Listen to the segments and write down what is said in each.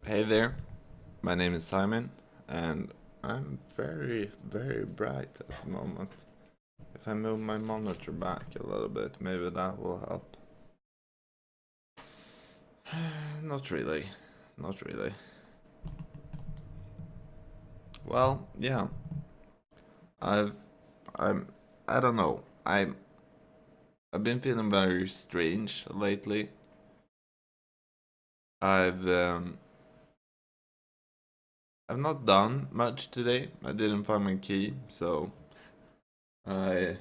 Hey there, my name is Simon, and I'm very, very bright at the moment. If I move my monitor back a little bit, maybe that will help. Not really, not really. Well, yeah, I've, I'm, I don't know. I've been feeling very strange lately. I've, um, I've not done much today. I didn't find my key, so I,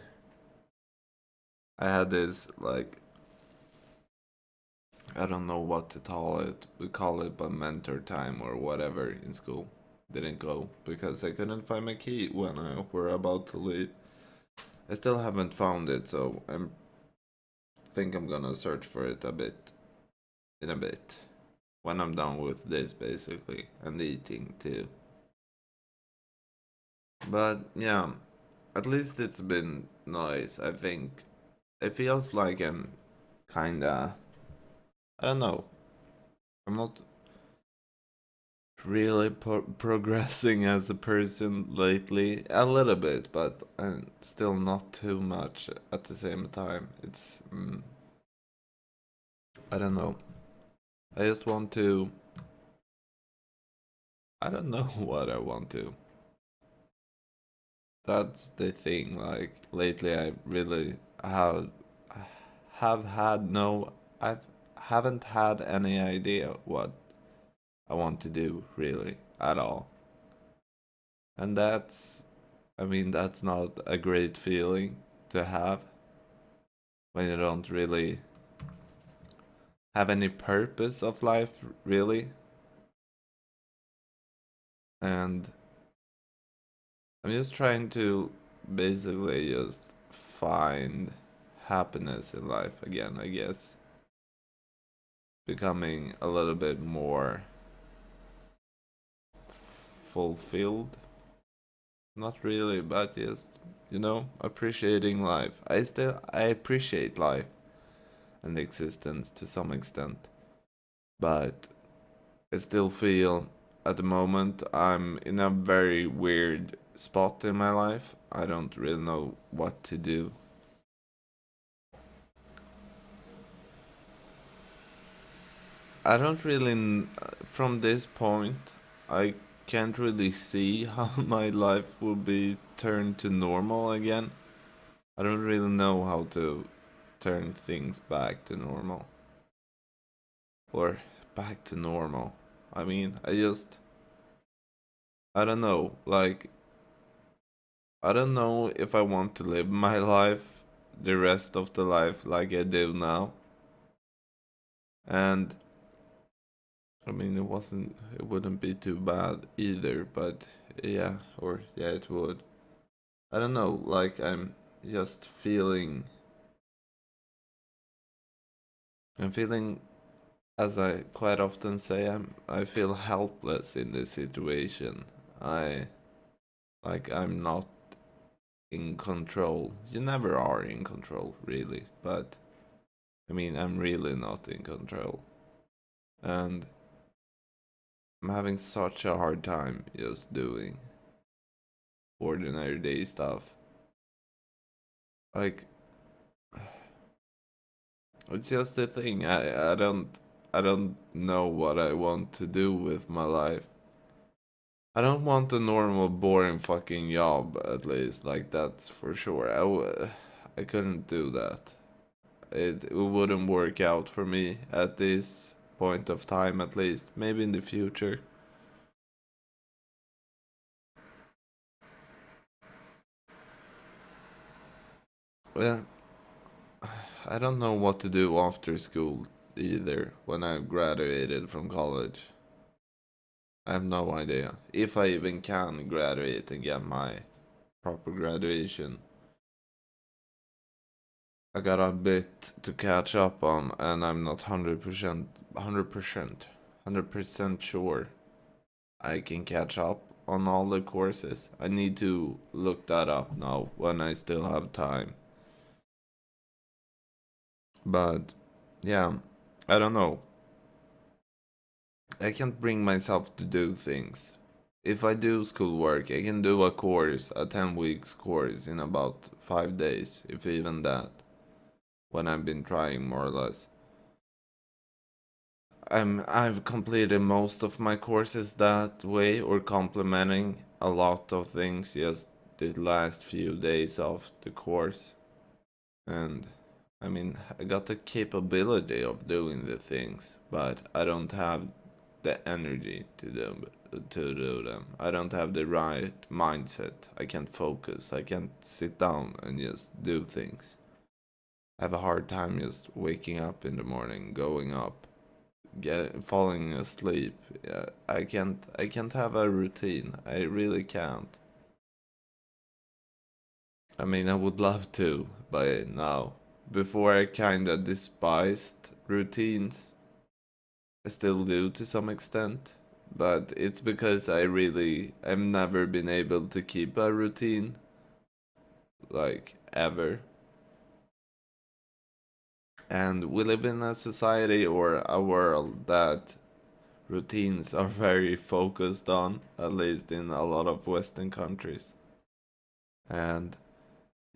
I had this like I don't know what to call it. We call it but mentor time or whatever in school. Didn't go because I couldn't find my key when I were about to leave. I still haven't found it, so I think I'm gonna search for it a bit in a bit when I'm done with this basically and eating too. But yeah, at least it's been nice. I think it feels like I'm kinda I don't know. I'm not really progressing as a person lately. A little bit, but still not too much at the same time. I don't know. I just want to. I don't know what I want to. That's the thing. Like lately, I really have had no. I haven't had any idea what I want to do really at all, and I mean, that's not a great feeling to have when you don't really have any purpose of life, really. And I'm just trying to basically just find happiness in life again, I guess. Becoming a little bit more fulfilled. Not really, but just, appreciating life. I appreciate life and existence to some extent. But I still feel at the moment I'm in a very weird spot in my life. I don't really know what to do. I don't really, from this point, I can't really see how my life will be turned to normal again. I don't really know how to turn things back to normal. Or back to normal. I mean, I don't know. Like, I don't know if I want to live my life the rest of the life like I do now. And I mean, it wouldn't be too bad either, but yeah, it would. I don't know, like just feeling, I'm feeling, as I quite often say, I feel helpless in this situation. I, I'm not in control. You never are in control, really, but I mean, I'm really not in control. And I'm having such a hard time just doing ordinary day stuff. Like, it's just the thing. I don't know what I want to do with my life. I don't want a normal boring fucking job at least, like that's for sure. I couldn't do that. It wouldn't work out for me at this point of time at least. Maybe in the future. Well, I don't know what to do after school either when I've graduated from college. I have no idea if I even can graduate and get my proper graduation. I got a bit to catch up on, and I'm not 100% sure I can catch up on all the courses. I need to look that up now when I still have time. But yeah, I don't know. I can't bring myself to do things. If I do schoolwork, I can do a course, a 10 weeks course in about 5 days, if even that, when I've been trying more or less. I've completed most of my courses that way, or complementing a lot of things just the last few days of the course. And I mean, I got the capability of doing the things, but I don't have the energy to do them. I don't have the right mindset. I can't focus. I can't sit down and just do things. I have a hard time just waking up in the morning, going up, falling asleep. Yeah, I can't have a routine. I really can't. I mean, I would love to by now. Before I kinda despised routines. I still do to some extent, but it's because I've never been able to keep a routine, like ever. And we live in a society or a world that routines are very focused on, at least in a lot of Western countries. And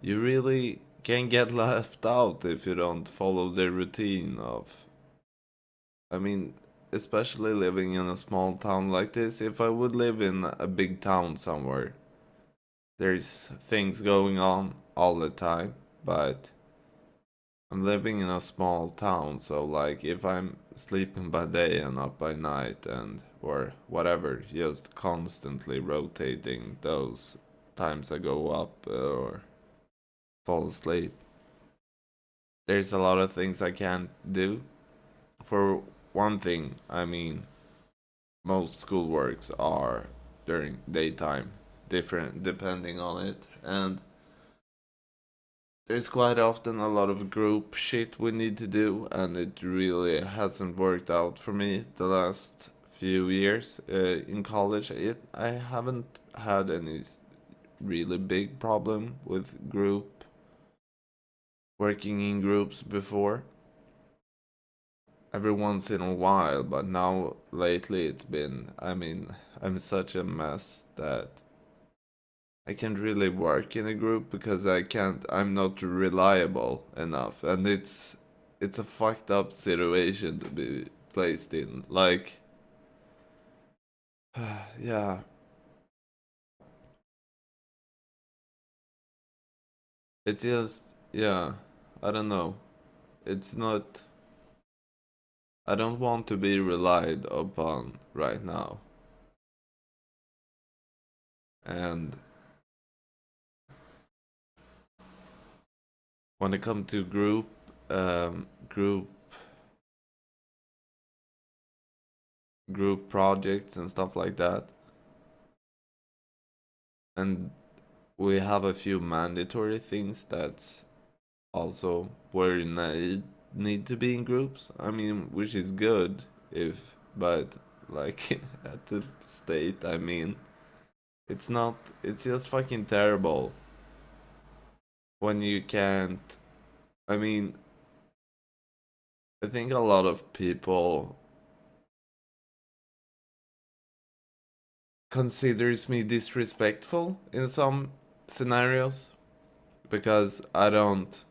you really can get left out if you don't follow the routine of. I mean, especially living in a small town like this, if I would live in a big town somewhere, there's things going on all the time, but I'm living in a small town, so like if I'm sleeping by day and up by night and or whatever, just constantly rotating those times I go up or fall asleep. There's a lot of things I can't do. For one thing, I mean, most schoolworks are during daytime, different depending on it, and there's quite often a lot of group shit we need to do, and it really hasn't worked out for me the last few years in college. I haven't had any really big problem with working in groups before. Every once in a while, but now lately it's been. I mean, I'm such a mess that I can't really work in a group because I'm not reliable enough, and it's a fucked up situation to be placed in. Like, yeah, it's just, yeah, I don't know. It's not, I don't want to be relied upon right now. And when it comes to group projects and stuff like that, and we have a few mandatory things that's also where you need to be in groups. I mean, which is good if, but like at the state, I mean, it's not. It's just fucking terrible when you can't. I mean, I think a lot of people considers me disrespectful in some scenarios because I don't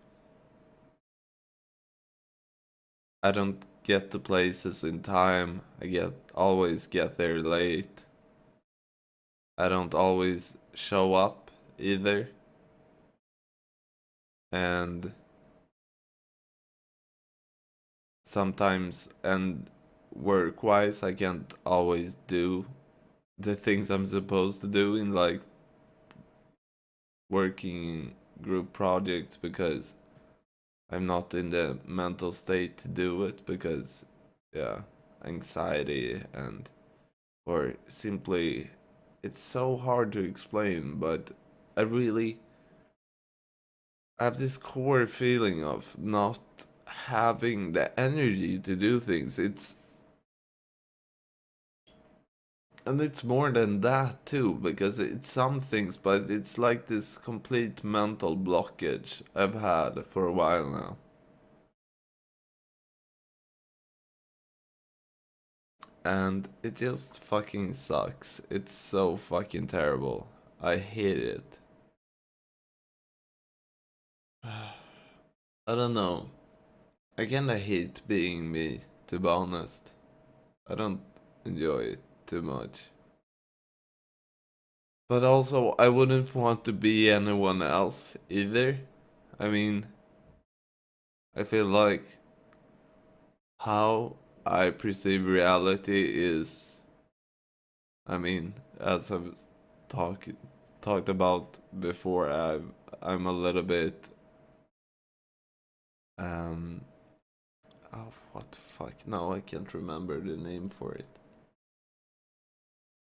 get to places in time. Always get there late. I don't always show up either. And sometimes and work wise I can't always do the things I'm supposed to do in like working in group projects because I'm not in the mental state to do it because yeah, anxiety and or simply it's so hard to explain, but I really have this core feeling of not having the energy to do things. It's more than that too, because it's some things, but it's like this complete mental blockage I've had for a while now. and it just fucking sucks. It's so fucking terrible. I hate it. I don't know. I kinda hate being me, to be honest. I don't enjoy it too much. But also, I wouldn't want to be anyone else either. I mean, I feel like how I perceive reality is, I mean, as I've talk, talked about before, I'm a little bit, um, oh, what the fuck? No, I can't remember the name for it.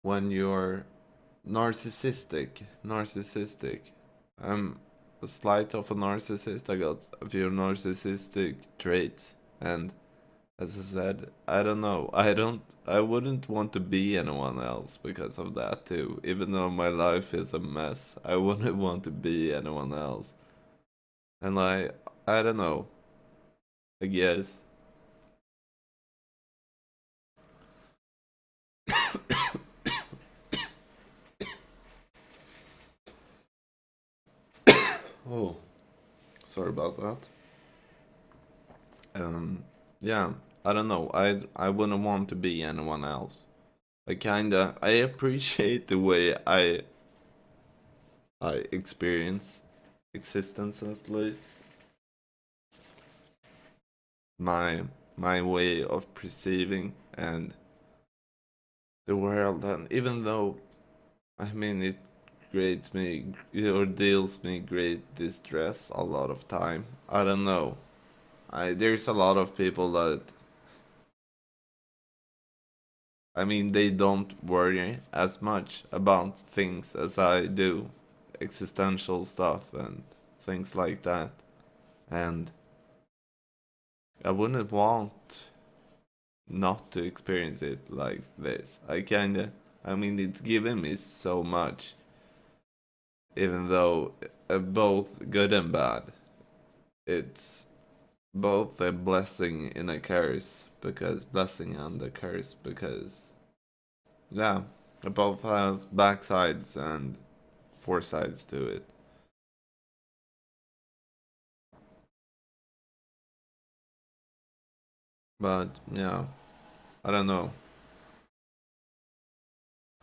When you're narcissistic. I'm a slight of a narcissist. I got a few narcissistic traits, and as I said, I don't know. I wouldn't want to be anyone else because of that too. Even though my life is a mess, I wouldn't want to be anyone else. And I don't know. I guess. Oh, sorry about that. Um, yeah, I don't know. I wouldn't want to be anyone else. I appreciate the way I experience existence as like my my way of perceiving and the world, and even though I mean it creates me or deals me great distress a lot of time. I don't know. I There's a lot of people that, I mean, they don't worry as much about things as I do, existential stuff and things like that. And I wouldn't want not to experience it like this. I mean, it's given me so much, even though both good and bad. It's both a blessing and a curse, because blessing and a curse, because, yeah, it both has backsides and foresides to it. But yeah, I don't know.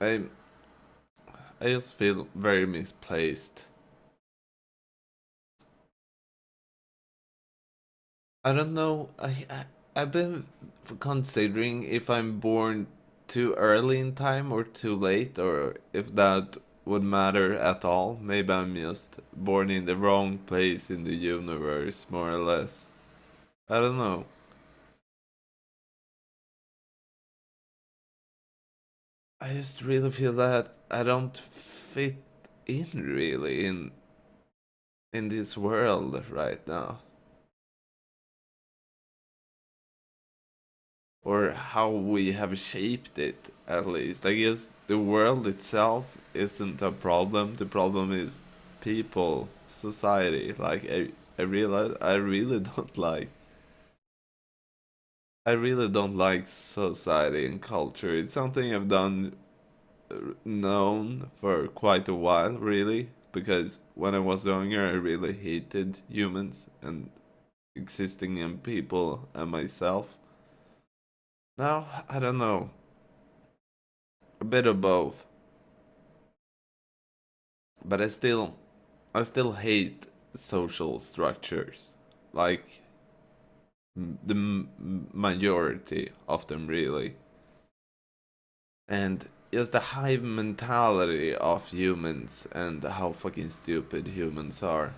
I I just feel very misplaced. I don't know. I've been considering if I'm born too early in time or too late, or if that would matter at all. Maybe I'm just born in the wrong place in the universe, more or less. I don't know. I just really feel that I don't fit in really in this world right now, or how we have shaped it, at least. I guess the world itself isn't a problem. The problem is people, society. Like, I realize I really don't like society and culture. It's something I've done known for quite a while, really, because when I was younger, I really hated humans and existing in people and myself. Now, I don't know, a bit of both. But I still hate social structures, like the majority of them, really. And just the hive mentality of humans and how fucking stupid humans are.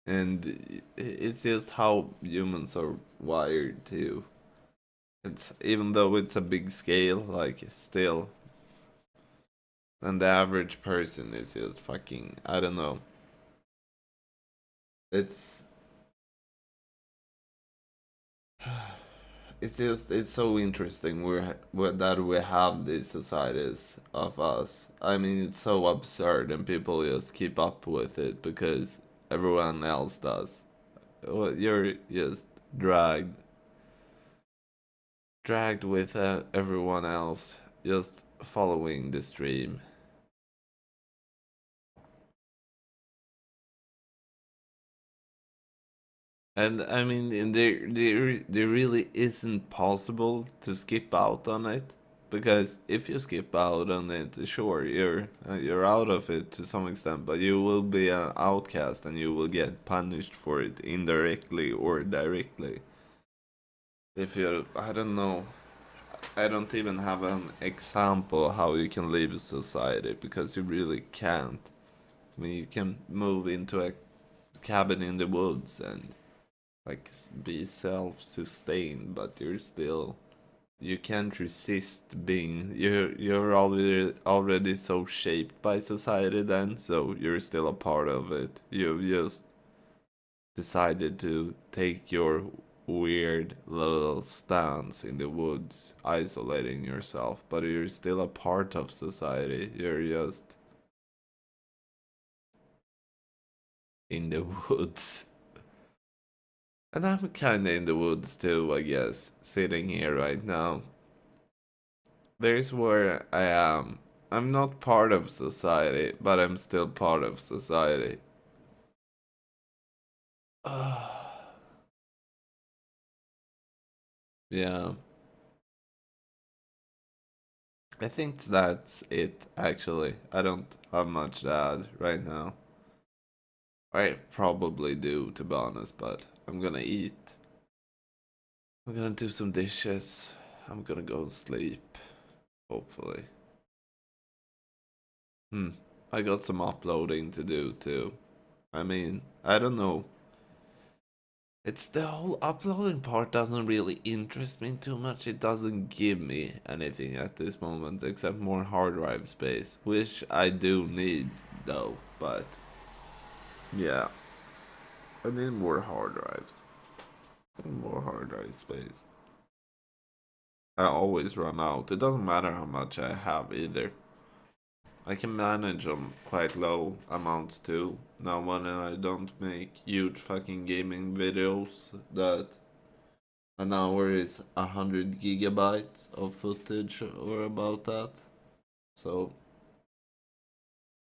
And it's just how humans are wired to. It's, even though it's a big scale, like, still, and the average person is just fucking, I don't know. It's it's so interesting that we have these societies of us. I mean, it's so absurd, and people just keep up with it because everyone else does. Well, you're just dragged dragged with everyone else, just following the stream. And I mean, there really isn't possible to skip out on it, because if you skip out on it, sure, you're out of it to some extent, but you will be an outcast and you will get punished for it indirectly or directly. If you, I don't know, I don't even have an example how you can leave society, because you really can't. I mean, you can move into a cabin in the woods and like be self-sustained, but you're still, you can't resist being, you're already so shaped by society then, so you're still a part of it. You've just decided to take your weird little stance in the woods, isolating yourself, but you're still a part of society. You're just in the woods. And I'm kinda in the woods too, I guess, sitting here right now. There's where I am. I'm not part of society, but I'm still part of society. Yeah, I think that's it actually. I don't have much to add right now. I probably do, to be honest, but I'm gonna eat. I'm gonna do some dishes. I'm gonna go and sleep, hopefully. Hmm. I got some uploading to do too. I mean, I don't know. It's the whole uploading part doesn't really interest me too much. It doesn't give me anything at this moment except more hard drive space, which I do need though. But yeah, I need more hard drives. More hard drive space. I always run out. It doesn't matter how much I have either. I can manage on quite low amounts too. Now when I don't make huge fucking gaming videos that an hour is 100 gigabytes of footage or about that. So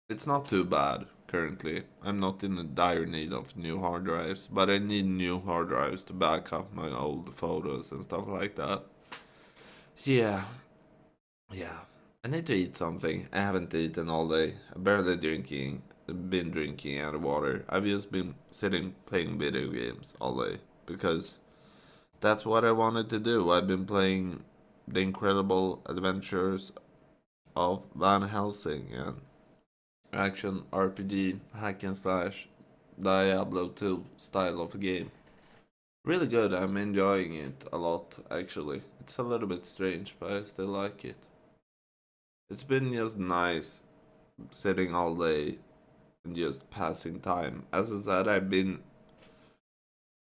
it's not too bad currently. I'm not in a dire need of new hard drives, but I need new hard drives to back up my old photos and stuff like that. Yeah, yeah. I need to eat something. I haven't eaten all day. I'm barely been drinking any water. I've just been sitting playing video games all day because that's what I wanted to do. I've been playing The Incredible Adventures of Van Helsing and action RPG hack and slash Diablo 2 style of game. Really good. I'm enjoying it a lot actually. It's a little bit strange, but I still like it. It's been just nice sitting all day and just passing time. As I said, I've been,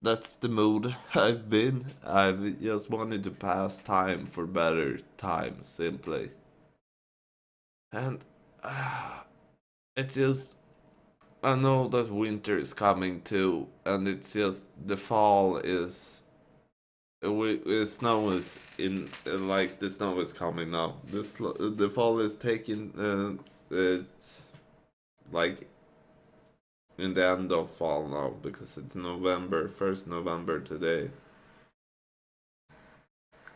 that's the mood I've been. I've just wanted to pass time for better times, simply. And it's just, I know that winter is coming too, and it's just the fall is. Snow is in, like the snow is coming now. The fall is taking it's like in the end of fall now because it's November, first November today,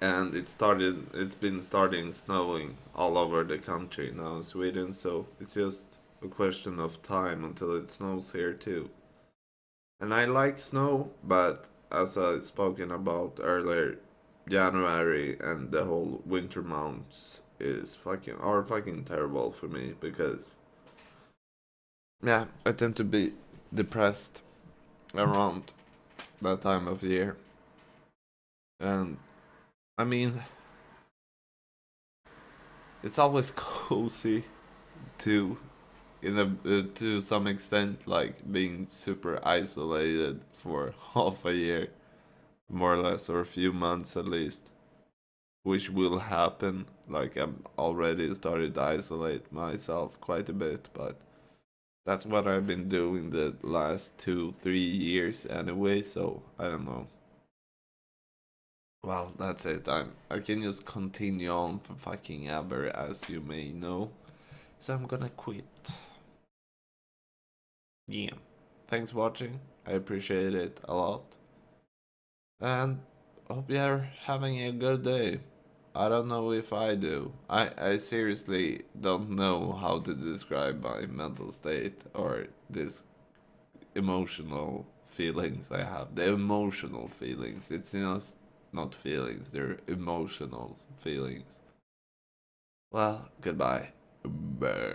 and it's been starting snowing all over the country now in Sweden, so it's just a question of time until it snows here too. And I like snow, but as I spoken about earlier, January and the whole winter months is fucking terrible for me because yeah, I tend to be depressed around that time of year. And I mean, it's always cozy too, in to some extent, like being super isolated for half a year, more or less, or a few months at least, which will happen. Like I'm already started to isolate myself quite a bit, but that's what I've been doing the last 2, 3 years anyway. So I don't know. Well, that's it. I can just continue on for fucking ever, as you may know. So I'm gonna quit. Yeah. Thanks for watching. I appreciate it a lot. And hope you're having a good day. I don't know if I do. I seriously don't know how to describe my mental state or this emotional feelings I have. The emotional feelings. It's just not feelings, they're emotional feelings. Well, goodbye. Bye.